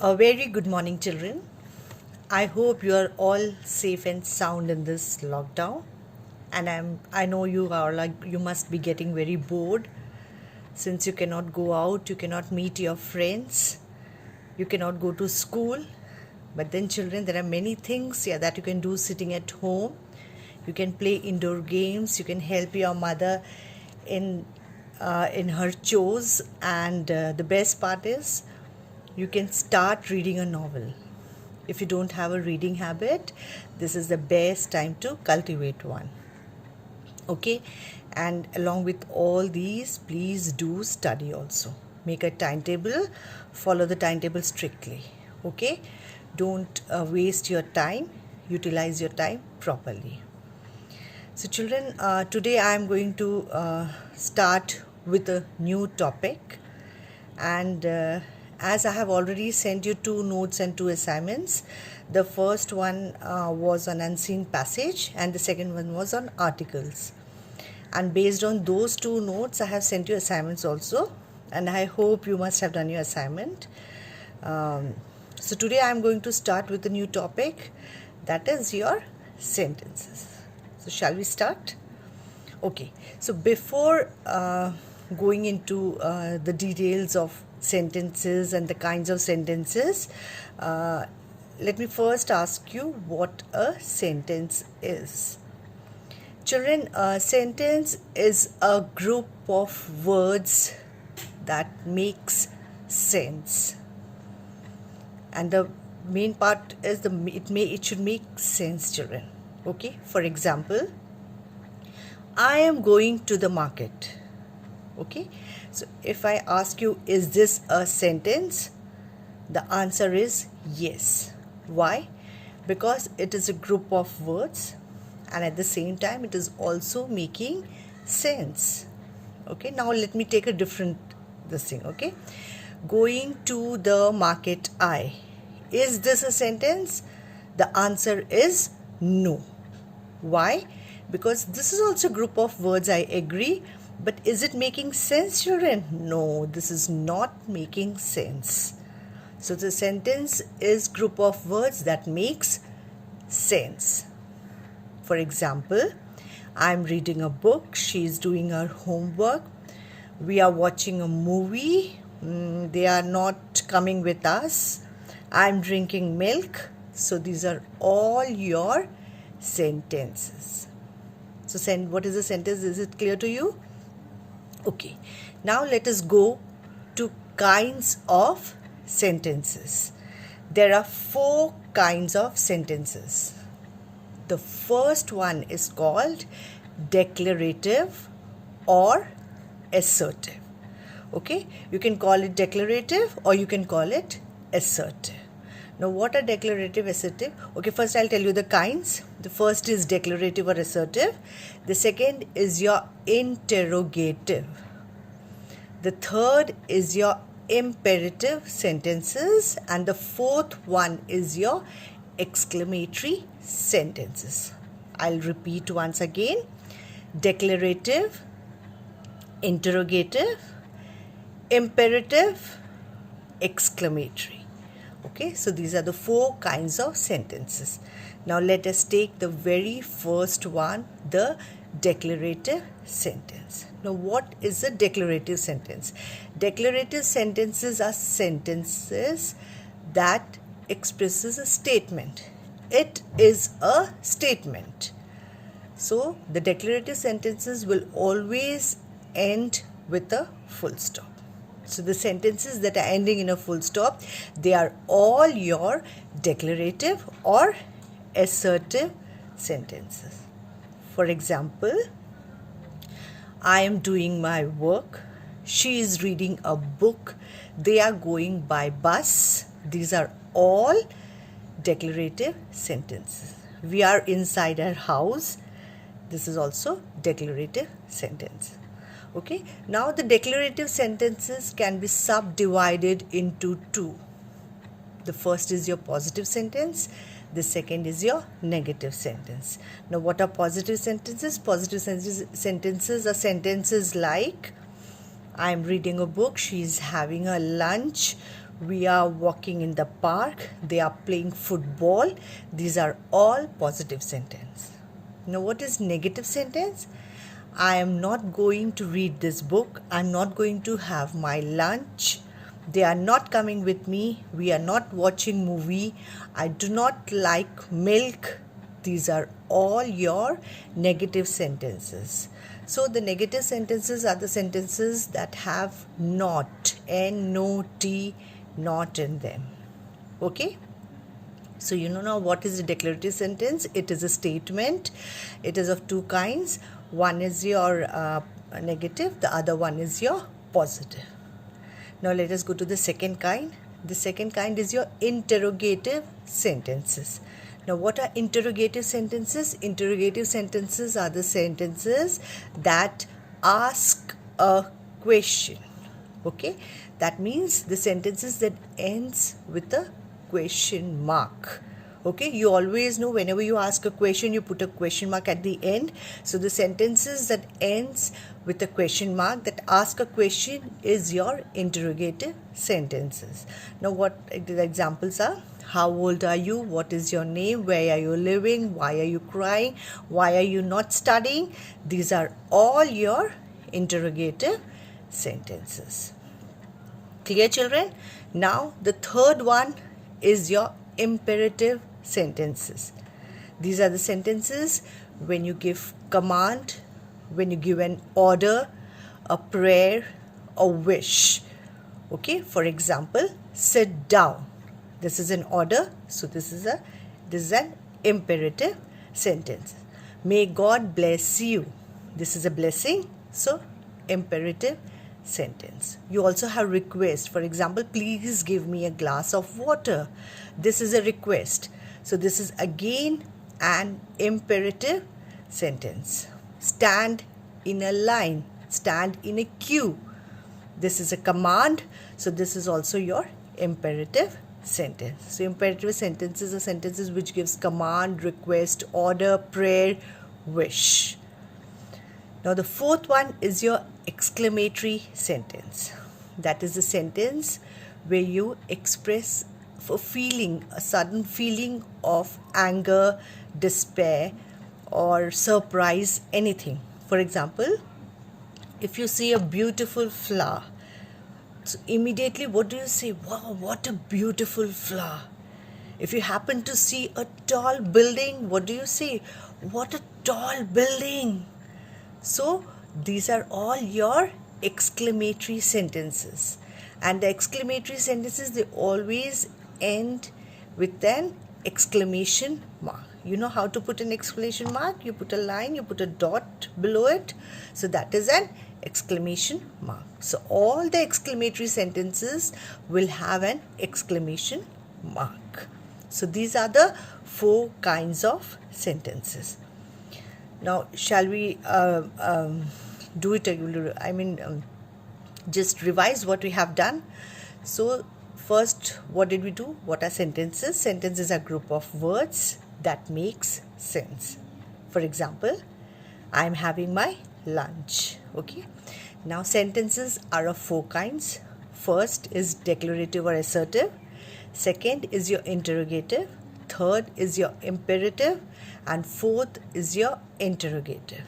A very good morning, children. I hope you are all safe and sound in this lockdown. And I know you are you must be getting very bored since you cannot go out, you cannot meet your friends, you cannot go to school. But then, children, there are many things that you can do sitting at home. You can play indoor games, you can help your mother in her chores, and the best part is you can start reading a novel. If you don't have a reading habit, this is the best time to cultivate one. Okay, and along with all these, please do study also. Make a timetable, follow the timetable strictly. Okay, don't waste your time, utilize your time properly. So children, today I am going to start with a new topic, and as I have already sent you 2 notes and 2 assignments. The first one was on unseen passage and the second one was on articles, and based on those 2 notes I have sent you assignments also, and I hope you must have done your assignment. So today I am going to start with a new topic, that is your sentences. So shall we start? Okay, so before going into the details of sentences and the kinds of sentences, let me first ask you what a sentence is. Children, a sentence is a group of words that makes sense, and the main part is it should make sense, children. Okay, for example, I am going to the market. Okay, so if I ask you, is this a sentence? The answer is yes. Why? Because it is a group of words and at the same time it is also making sense. Okay, now let me take a different thing. Okay, going to the market I. Is this a sentence? The answer is no. Why? Because this is also a group of words, I agree, but is it making sense, children? No, this is not making sense. So the sentence is group of words that makes sense. For example, I'm reading a book, she is doing her homework, we are watching a movie, they are not coming with us, I'm drinking milk. So these are all your sentences. So what is a sentence? Is it clear to you? Okay, now let us go to kinds of sentences. There are 4 kinds of sentences. The first one is called declarative or assertive. Okay, you can call it declarative or you can call it assertive. Now, what are declarative, assertive? Okay, first I'll tell you the kinds. The first is declarative or assertive. The second is your interrogative. The third is your imperative sentences. And the fourth one is your exclamatory sentences. I'll repeat once again. Declarative, interrogative, imperative, exclamatory. Okay, so these are the 4 kinds of sentences. Now let us take the very first one, the declarative sentence. Now what is a declarative sentence? Declarative sentences are sentences that expresses a statement. It is a statement. So the declarative sentences will always end with a full stop. So the sentences that are ending in a full stop, they are all your declarative or assertive sentences. For example, I am doing my work, she is reading a book, they are going by bus. These are all declarative sentences. We are inside our house. This is also declarative sentence. Okay, now the declarative sentences can be subdivided into 2. The first is your positive sentence, the second is your negative sentence. Now what are positive sentences? Positive sentences are sentences like I am reading a book, she is having a lunch, we are walking in the park, they are playing football. These are all positive sentences. Now, what is negative sentence? I am not going to read this book. I'm not going to have my lunch. They are not coming with me. We are not watching movie. I do not like milk. These are all your negative sentences. So the negative sentences are the sentences that have not, N-O-T, not in them. Okay? So you know now what is a declarative sentence? It is a statement. It is of two kinds. One is your negative, the other one is your positive. Now let us go to the second kind. The second kind is your interrogative sentences. Now what are interrogative sentences? Interrogative sentences are the sentences that ask a question. Okay, that means the sentences that ends with a question mark. Okay, you always know whenever you ask a question, you put a question mark at the end. So the sentences that ends with a question mark, that ask a question, is your interrogative sentences. Now what the examples are? How old are you? What is your name? Where are you living? Why are you crying? Why are you not studying? These are all your interrogative sentences. Clear, children? Now the third one is your imperative sentences. These are the sentences when you give command, when you give an order, a prayer, a wish. Okay, for example, sit down. This is an order, so this is an imperative sentence. May God bless you. This is a blessing, so imperative sentence. You also have request. For example, please give me a glass of water. This is a request. So this is again an imperative sentence. Stand in a line. Stand in a queue. This is a command. So this is also your imperative sentence. So imperative sentences are sentences which gives command, request, order, prayer, wish. Now the fourth one is your exclamatory sentence. That is a sentence where you express a feeling, a sudden feeling of anger, despair, or surprise, anything. For example, if you see a beautiful flower, so immediately what do you say? Wow, what a beautiful flower. If you happen to see a tall building, what do you say? What a tall building. So these are all your exclamatory sentences. And the exclamatory sentences, they always end with an exclamation mark. You know how to put an exclamation mark? You put a line, you put a dot below it. So that is an exclamation mark. So all the exclamatory sentences will have an exclamation mark. So these are the four kinds of sentences. Now shall we do it? Just revise what we have done. So first, what did we do? What are sentences? Sentences are a group of words that makes sense. For example, I am having my lunch. Okay. Now sentences are of four kinds. First is declarative or assertive. Second is your interrogative. Third is your imperative. And fourth is your interrogative.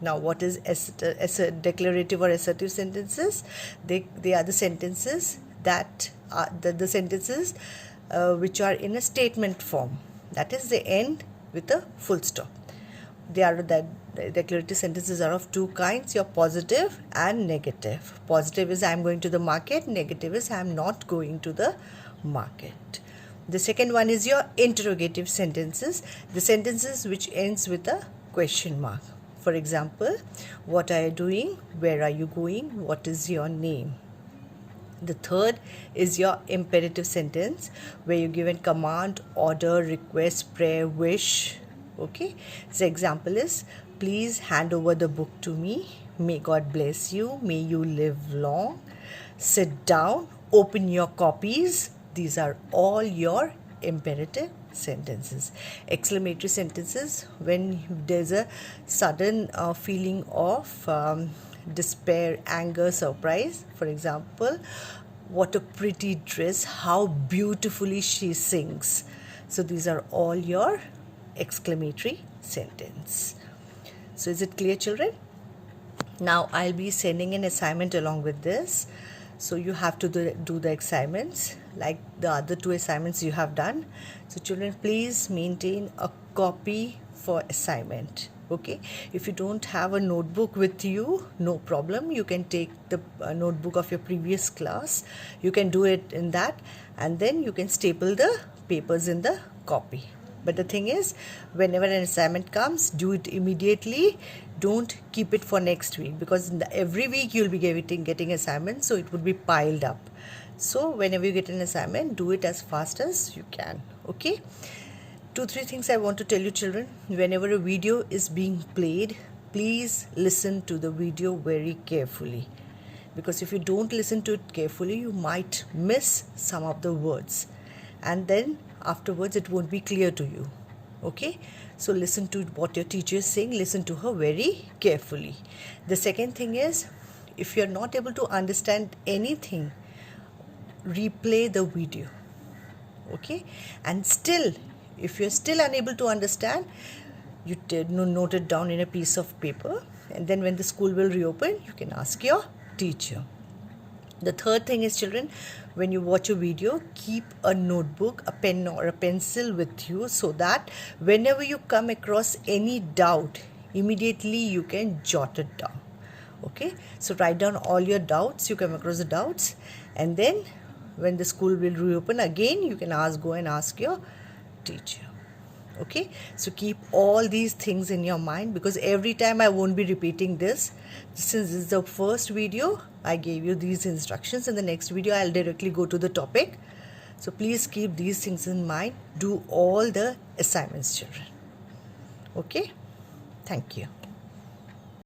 Now what is declarative or assertive sentences? They are the sentences that are the sentences which are in a statement form. That is, they end with a full stop. The declarative sentences are of two kinds, your positive and negative. Positive is I am going to the market. Negative is I am not going to the market. The second one is your interrogative sentences, the sentences which ends with a question mark. For example, what are you doing? Where are you going? What is your name? The third is your imperative sentence where you give a command, order, request, prayer, wish. Okay. The example is, please hand over the book to me. May God bless you. May you live long. Sit down. Open your copies. These are all your imperative sentences. Exclamatory sentences, when there's a sudden feeling of despair, anger, surprise. For example, What a pretty dress, how beautifully she sings. So these are all your exclamatory sentence. So is it clear, children? Now I'll be sending an assignment along with this. So you have to do the assignments like the other two assignments you have done. So children, please maintain a copy for assignment. Okay, if you don't have a notebook with you, no problem, you can take the notebook of your previous class, you can do it in that, and then you can staple the papers in the copy. But the thing is, whenever an assignment comes, do it immediately. Don't keep it for next week, because every week you'll be getting assignments, so it would be piled up. So whenever you get an assignment, do it as fast as you can. Okay, 2-3 things I want to tell you, children. Whenever a video is being played, please listen to the video very carefully, because if you don't listen to it carefully, you might miss some of the words, and then afterwards it won't be clear to you. Okay, so listen to what your teacher is saying, listen to her very carefully. The second thing is, if you're not able to understand anything, replay the video. Okay, and still, if you're still unable to understand, you note it down in a piece of paper, and then when the school will reopen, you can ask your teacher. The third thing is, children, when you watch a video, keep a notebook, a pen or a pencil with you, so that whenever you come across any doubt, immediately you can jot it down. Okay, so write down all your doubts, you come across the doubts, and then when the school will reopen again, you can go and ask your teacher. Okay, so keep all these things in your mind, because every time I won't be repeating this. Since this is the first video, I gave you these instructions. In the next video, I'll directly go to the topic. So please keep these things in mind. Do all the assignments, children. Okay, thank you.